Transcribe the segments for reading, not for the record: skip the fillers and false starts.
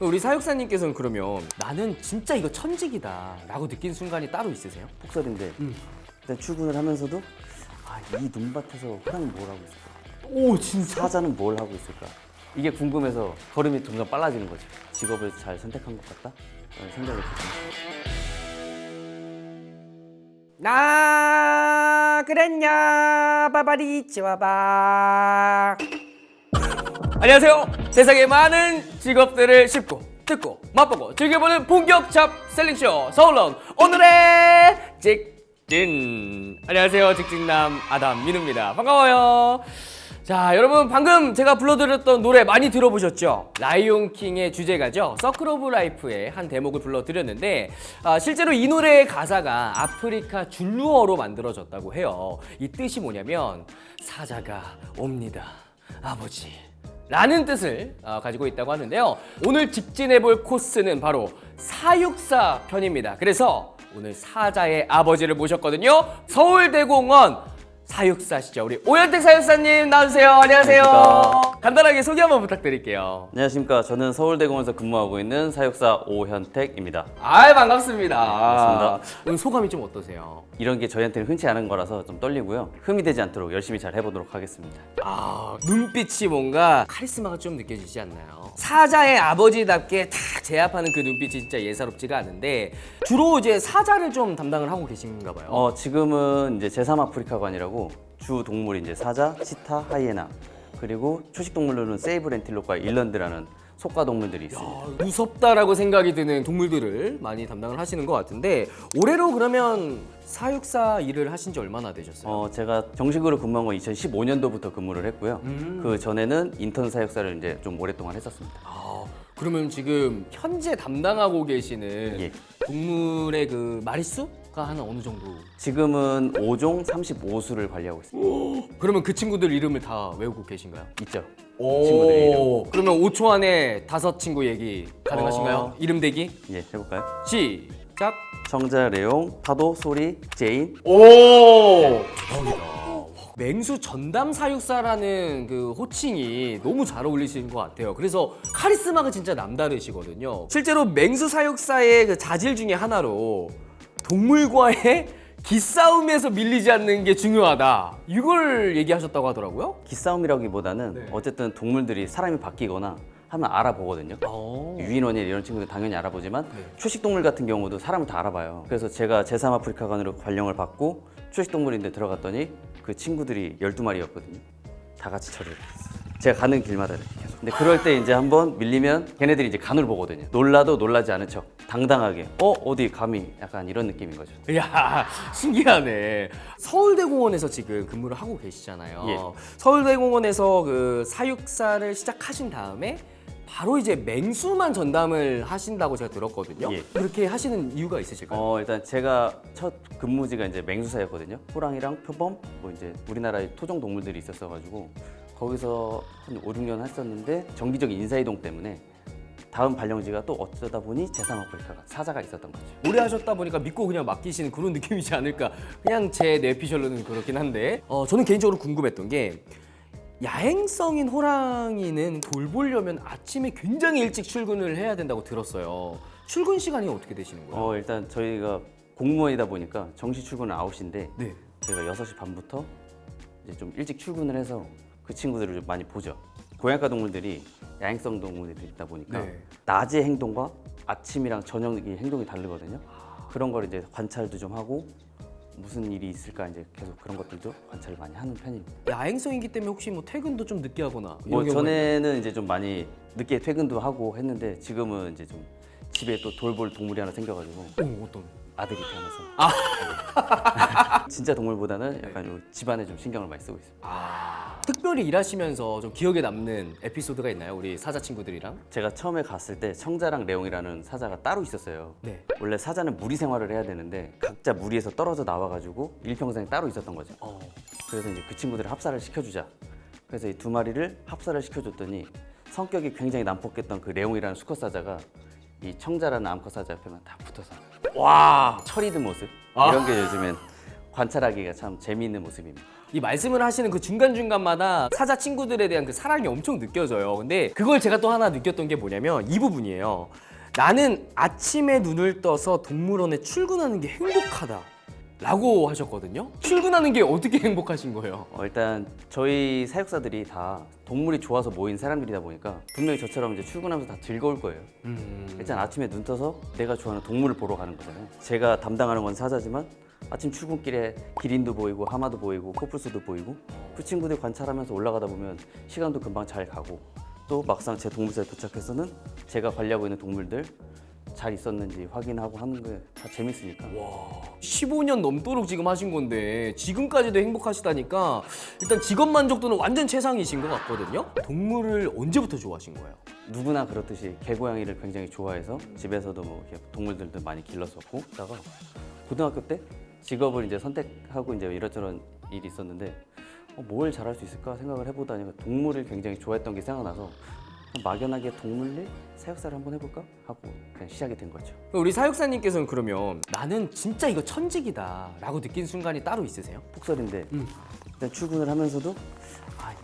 우리 사육사님께서는 그러면 나는 진짜 이거 천직이다 라고 느낀 순간이 따로 있으세요? 폭설인데 일단 출근을 하면서도 이 눈밭에서 호랑이 뭘 하고 있을까? 오 진짜? 사자는 뭘 하고 있을까? 이게 궁금해서 걸음이 점점 빨라지는 거지. 직업을 잘 선택한 것 같다? 라는 생각이 들었습니다. 나 그랬냐 바바리 치와바. 안녕하세요. 세상의 많은 직업들을 씹고 듣고 맛보고 즐겨보는 본격 잡 셀링쇼 서울론 오늘의 직진. 안녕하세요. 직진남 아담 민우입니다. 반가워요. 자, 여러분 방금 제가 불러드렸던 노래 많이 들어보셨죠? 라이온킹의 주제가죠. 서클 오브 라이프의 한 대목을 불러드렸는데 실제로 이 노래의 가사가 아프리카 줄루어로 만들어졌다고 해요. 이 뜻이 뭐냐면 사자가 옵니다 아버지 라는 뜻을 가지고 있다고 하는데요. 오늘 직진해볼 코스는 바로 사육사 편입니다. 그래서 오늘 사자의 아버지를 모셨거든요. 서울대공원 사육사시죠. 우리 오현택 사육사님 나와주세요. 안녕하세요. 안녕하십니까. 간단하게 소개 한번 부탁드릴게요. 안녕하십니까. 저는 서울대공원에서 근무하고 있는 사육사 오현택입니다. 반갑습니다. 반갑습니다. 오늘 소감이 좀 어떠세요? 이런 게 저희한테는 흔치 않은 거라서 좀 떨리고요. 흠이 되지 않도록 열심히 잘 해보도록 하겠습니다. 눈빛이 뭔가 카리스마가 좀 느껴지지 않나요? 사자의 아버지답게 딱 제압하는 그 눈빛이 진짜 예사롭지가 않은데 주로 이제 사자를 좀 담당을 하고 계신가 봐요. 지금은 이제 제3아프리카관이라고 주 동물이 이제 사자, 치타, 하이에나 그리고 초식 동물로는 세이브 렌틸록과 일런드라는 속과 동물들이 있습니다. 무섭다라고 생각이 드는 동물들을 많이 담당을 하시는 것 같은데 올해로 그러면 사육사 일을 하신 지 얼마나 되셨어요? 제가 정식으로 근무한 건 2015년도부터 근무를 했고요. 그 전에는 인턴 사육사를 이제 좀 오랫동안 했었습니다. 그러면 지금 현재 담당하고 계시는 예. 동물의 그 마리수가 한 어느 정도? 지금은 5종 35수를 관리하고 있습니다. 그러면 그 친구들 이름을 다 외우고 계신가요? 있죠. 친구들의 이름. 그러면 5초 안에 5 친구 얘기 가능하신가요? 이름 대기 예, 해볼까요? 시작. 청자, 레옹, 파도, 소리, 제인. 대박이다. 맹수 전담 사육사라는 그 호칭이 너무 잘 어울리시는 것 같아요. 그래서 카리스마가 진짜 남다르시거든요. 실제로 맹수 사육사의 그 자질 중에 하나로 동물과의 기싸움에서 밀리지 않는 게 중요하다. 이걸 얘기하셨다고 하더라고요. 기싸움이라기보다는 네. 어쨌든 동물들이 사람이 바뀌거나 하면 알아보거든요. 유인원일 이런 친구들 당연히 알아보지만 네. 초식 동물 같은 경우도 사람을 다 알아봐요. 그래서 제가 제3아프리카관으로 관령을 받고 초식 동물인데 들어갔더니 그 친구들이 12마리였거든요. 다 같이 저를 제가 가는 길마다 이렇게 계속. 근데 그럴 때 이제 한번 밀리면 걔네들이 이제 간을 보거든요. 놀라도 놀라지 않은 척 당당하게 어디 감히 약간 이런 느낌인 거죠. 이야, 신기하네. 서울대공원에서 지금 근무를 하고 계시잖아요. 예. 서울대공원에서 그 사육사를 시작하신 다음에 바로 이제 맹수만 전담을 하신다고 제가 들었거든요. 예. 그렇게 하시는 이유가 있으실까요? 일단 제가 첫 근무지가 이제 맹수사였거든요. 호랑이랑 표범, 뭐 이제 우리나라의 토종 동물들이 있었어가지고 거기서 한 5, 6년 했었는데 정기적인 인사이동 때문에 다음 발령지가 또 어쩌다 보니 제3아프리카가 사자가 있었던 거죠. 오래 하셨다 보니까 믿고 그냥 맡기시는 그런 느낌이지 않을까. 그냥 제 뇌피셜로는 그렇긴 한데 저는 개인적으로 궁금했던 게 야행성인 호랑이는 돌보려면 아침에 굉장히 일찍 출근을 해야 된다고 들었어요. 출근 시간이 어떻게 되시는 거예요? 일단 저희가 공무원이다 보니까 정시 출근은 9시인데 네. 저희가 6시 반부터 이제 좀 일찍 출근을 해서 그 친구들을 좀 많이 보죠. 고양이과 동물들이 야행성 동물들이 있다 보니까 네. 낮의 행동과 아침이랑 저녁의 행동이 다르거든요. 그런 걸 이제 관찰도 좀 하고 무슨 일이 있을까 이제 계속 그런 것들도 관찰을 많이 하는 편입니다. 야행성이기 때문에 혹시 뭐 퇴근도 좀 늦게 하거나 뭐 이런 경우가 전에는 이제 좀 많이 늦게 퇴근도 하고 했는데 지금은 이제 좀 집에 또 돌볼 동물이 하나 생겨가지고 어떤? 아들이 태어나서 진짜 동물보다는 약간 요 집안에 좀 신경을 많이 쓰고 있습니다. 특별히 일하시면서 좀 기억에 남는 에피소드가 있나요? 우리 사자 친구들이랑? 제가 처음에 갔을 때 청자랑 레옹이라는 사자가 따로 있었어요. 네. 원래 사자는 무리 생활을 해야 되는데 각자 무리에서 떨어져 나와가지고 일평생 따로 있었던 거죠. 그래서 이제 그 친구들을 합사를 시켜주자. 그래서 이 두 마리를 합사를 시켜줬더니 성격이 굉장히 난폭했던 그 레옹이라는 수컷 사자가 이 청자라는 암컷 사자 옆에만 다 붙어서 와. 철이 든 모습 이런 게 요즘엔 관찰하기가 참 재미있는 모습입니다. 이 말씀을 하시는 그 중간중간마다 사자 친구들에 대한 그 사랑이 엄청 느껴져요. 근데 그걸 제가 또 하나 느꼈던 게 뭐냐면 이 부분이에요. 나는 아침에 눈을 떠서 동물원에 출근하는 게 행복하다 라고 하셨거든요. 출근하는 게 어떻게 행복하신 거예요? 일단 저희 사육사들이 다 동물이 좋아서 모인 사람들이다 보니까 분명히 저처럼 이제 출근하면서 다 즐거울 거예요. 일단 아침에 눈 떠서 내가 좋아하는 동물을 보러 가는 거잖아요. 제가 담당하는 건 사자지만 아침 출근길에 기린도 보이고 하마도 보이고 코뿔소도 보이고 그 친구들 관찰하면서 올라가다 보면 시간도 금방 잘 가고 또 막상 제 동물사에 도착해서는 제가 관리하고 있는 동물들 잘 있었는지 확인하고 하는 게 다 재밌으니까. 와, 15년 넘도록 지금 하신 건데 지금까지도 행복하시다니까 일단 직업 만족도는 완전 최상이신 것 같거든요. 동물을 언제부터 좋아하신 거예요? 누구나 그렇듯이 개고양이를 굉장히 좋아해서 집에서도 뭐 이렇게 동물들도 많이 길렀었고 그러다가 고등학교 때 직업을 이제 선택하고 이제 이런저런 일이 있었는데 뭘 잘할 수 있을까 생각을 해보다니 동물을 굉장히 좋아했던 게 생각나서 막연하게 동물일 사육사를 한번 해볼까 하고 그냥 시작이 된 거죠. 우리 사육사님께서는 그러면 나는 진짜 이거 천직이다 라고 느낀 순간이 따로 있으세요? 폭설인데 일단 출근을 하면서도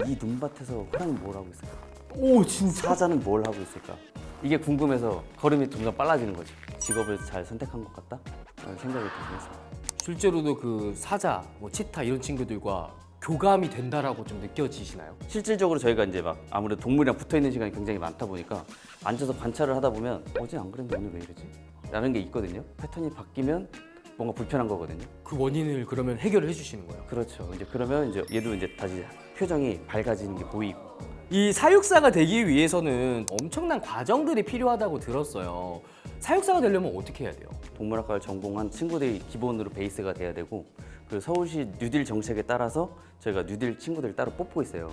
이 눈밭에서 호랑이는 뭘 하고 있을까? 오, 진짜? 사자는 뭘 하고 있을까? 이게 궁금해서 걸음이 점점 빨라지는 거죠. 직업을 잘 선택한 것 같다? 라는 생각이 들긴 했습니다. 실제로도 그 사자, 뭐 치타 이런 친구들과 교감이 된다라고 좀 느껴지시나요? 실질적으로 저희가 이제 막 아무래도 동물이랑 붙어 있는 시간이 굉장히 많다 보니까 앉아서 관찰을 하다 보면 어제 안 그랬는데 오늘 왜 이러지? 라는 게 있거든요. 패턴이 바뀌면 뭔가 불편한 거거든요. 그 원인을 그러면 해결을 해주시는 거예요? 그렇죠. 이제 그러면 이제 얘도 이제 다시 표정이 밝아지는 게 보이고. 이 사육사가 되기 위해서는 엄청난 과정들이 필요하다고 들었어요. 사육사가 되려면 어떻게 해야 돼요? 동물학과를 전공한 친구들이 기본으로 베이스가 돼야 되고 그 서울시 뉴딜 정책에 따라서 저희가 뉴딜 친구들 따로 뽑고 있어요.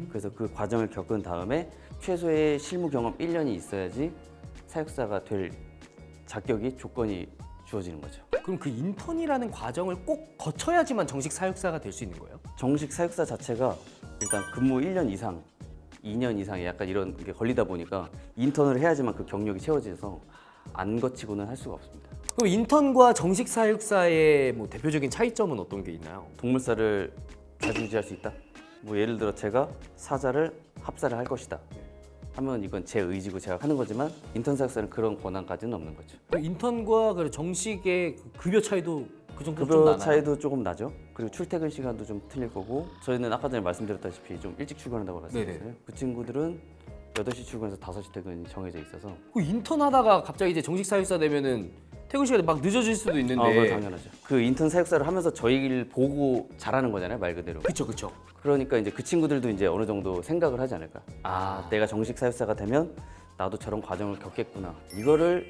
그래서 그 과정을 겪은 다음에 최소의 실무 경험 1년이 있어야지 사육사가 될 자격이 조건이 주어지는 거죠. 그럼 그 인턴이라는 과정을 꼭 거쳐야지만 정식 사육사가 될 수 있는 거예요? 정식 사육사 자체가 일단 근무 1년 이상, 2년 이상에 약간 이런 게 걸리다 보니까 인턴을 해야지만 그 경력이 채워져서 안 거치고는 할 수가 없습니다. 그럼 인턴과 정식 사육사의 뭐 대표적인 차이점은 어떤 게 있나요? 동물사를 자주유지할 수 있다? 뭐 예를 들어 제가 사자를 합사를 할 것이다 하면 이건 제 의지고 제가 하는 거지만 인턴 사육사는 그런 권한까지는 없는 거죠. 그럼 인턴과 그 정식의 그 급여 차이도 그 정도 좀 급여 나나요? 차이도 조금 나죠. 그리고 출퇴근 시간도 좀 틀릴 거고 저희는 아까 전에 말씀드렸다시피 좀 일찍 출근한다고 말씀드렸잖아요. 네네. 그 친구들은 8시 출근해서 5시 퇴근이 정해져 있어서 그 인턴 하다가 갑자기 이제 정식 사육사 되면은 퇴근 시간이 막 늦어질 수도 있는데. 그건 당연하죠. 그 인턴 사육사를 하면서 저희를 보고 잘하는 거잖아요, 말 그대로. 그쵸 그쵸. 그러니까 이제 그 친구들도 이제 어느 정도 생각을 하지 않을까. 내가 정식 사육사가 되면 나도 저런 과정을 겪겠구나. 이거를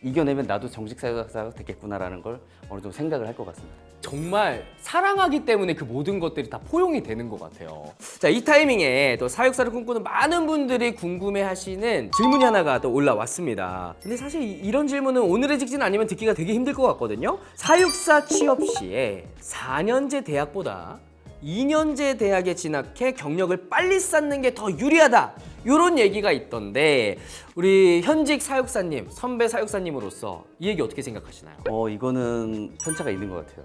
이겨내면 나도 정식 사육사가 되겠구나라는 걸 어느 정도 생각을 할 것 같습니다. 정말 사랑하기 때문에 그 모든 것들이 다 포용이 되는 것 같아요. 자, 이 타이밍에 또 사육사를 꿈꾸는 많은 분들이 궁금해하시는 질문이 하나가 또 올라왔습니다. 근데 사실 이런 질문은 오늘의 직진 아니면 듣기가 되게 힘들 것 같거든요. 사육사 취업 시에 4년제 대학보다 2년제 대학에 진학해 경력을 빨리 쌓는 게 더 유리하다 이런 얘기가 있던데 우리 현직 사육사님, 선배 사육사님으로서 이 얘기 어떻게 생각하시나요? 이거는 편차가 있는 것 같아요.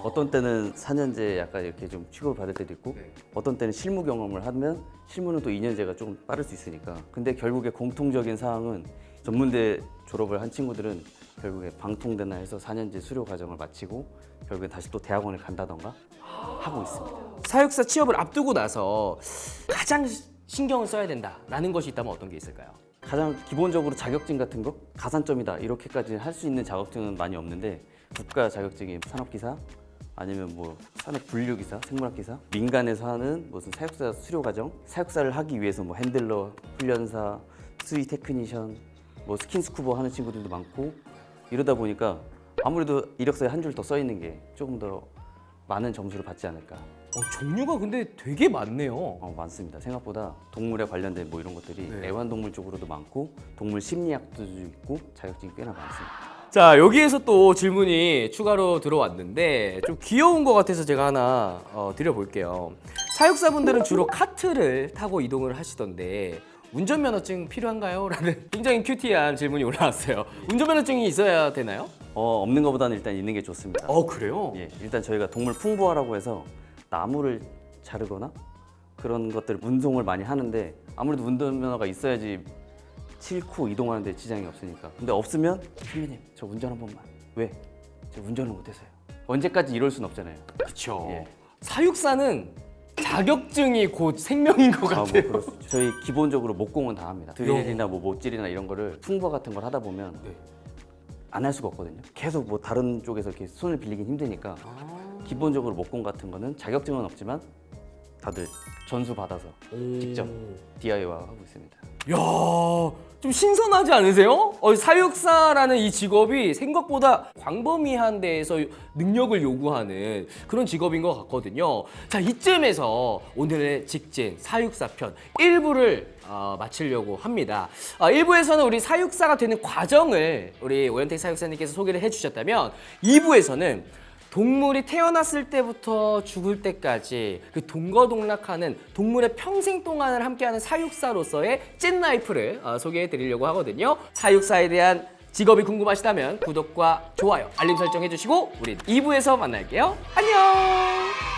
어떤 때는 4년제 약간 이렇게 좀 취급을 받을 때도 있고 네. 어떤 때는 실무 경험을 하면 실무는 또 2년제가 좀 빠를 수 있으니까 근데 결국에 공통적인 사항은 전문대 졸업을 한 친구들은 결국에 방통대나 해서 4년제 수료 과정을 마치고 결국에 다시 또 대학원을 간다던가 하고 있습니다. 사육사 취업을 앞두고 나서 가장 신경을 써야 된다라는 것이 있다면 어떤 게 있을까요? 가장 기본적으로 자격증 같은 거 가산점이다 이렇게까지 할 수 있는 자격증은 많이 없는데 국가 자격증인 산업기사 아니면 뭐 산업분류기사, 생물학기사 민간에서 하는 무슨 사육사 수료 과정 사육사를 하기 위해서 뭐 핸들러, 훈련사, 수의 테크니션 뭐 스킨스쿠버 하는 친구들도 많고 이러다 보니까 아무래도 이력서에 한 줄 더 써 있는 게 조금 더 많은 점수를 받지 않을까. 종류가 근데 되게 많네요. 많습니다. 생각보다 동물에 관련된 뭐 이런 것들이 네. 애완동물 쪽으로도 많고 동물 심리학도 있고 자격증이 꽤나 많습니다. 자, 여기에서 또 질문이 추가로 들어왔는데 좀 귀여운 것 같아서 제가 하나 드려볼게요. 사육사분들은 주로 카트를 타고 이동을 하시던데 운전면허증 필요한가요? 라는 굉장히 큐티한 질문이 올라왔어요. 운전면허증이 있어야 되나요? 없는 것보다는 일단 있는 게 좋습니다. 그래요? 예, 일단 저희가 동물 풍부화라고 해서 나무를 자르거나 그런 것들 운송을 많이 하는데 아무래도 운전면허가 있어야지 싣고 이동하는데 지장이 없으니까. 근데 없으면 선배님 저 운전 한 번만. 왜? 저 운전을 못해서요. 언제까지 이럴 순 없잖아요. 그렇죠. 예. 사육사는 자격증이 곧 생명인 것 뭐 같아요. 그럴 수 있죠. 저희 기본적으로 목공은 다 합니다. 드릴이나 뭐 못질이나 이런 거를 풍버 같은 걸 하다 보면 네. 안 할 수가 없거든요. 계속 뭐 다른 쪽에서 이렇게 손을 빌리긴 힘드니까 기본적으로 목공 같은 거는 자격증은 없지만 다들 전수 받아서 직접 DIY 하고 있습니다. 야, 좀 신선하지 않으세요? 사육사라는 이 직업이 생각보다 광범위한 데에서 능력을 요구하는 그런 직업인 것 같거든요. 자, 이쯤에서 오늘의 직진 사육사 편 1부를 마치려고 합니다. 1부에서는 우리 사육사가 되는 과정을 우리 오현택 사육사님께서 소개를 해주셨다면 2부에서는 동물이 태어났을 때부터 죽을 때까지 그 동거동락하는 동물의 평생 동안을 함께하는 사육사로서의 찐 라이프를 소개해 드리려고 하거든요. 사육사에 대한 직업이 궁금하시다면 구독과 좋아요, 알림 설정 해주시고 우리 2부에서 만날게요. 안녕!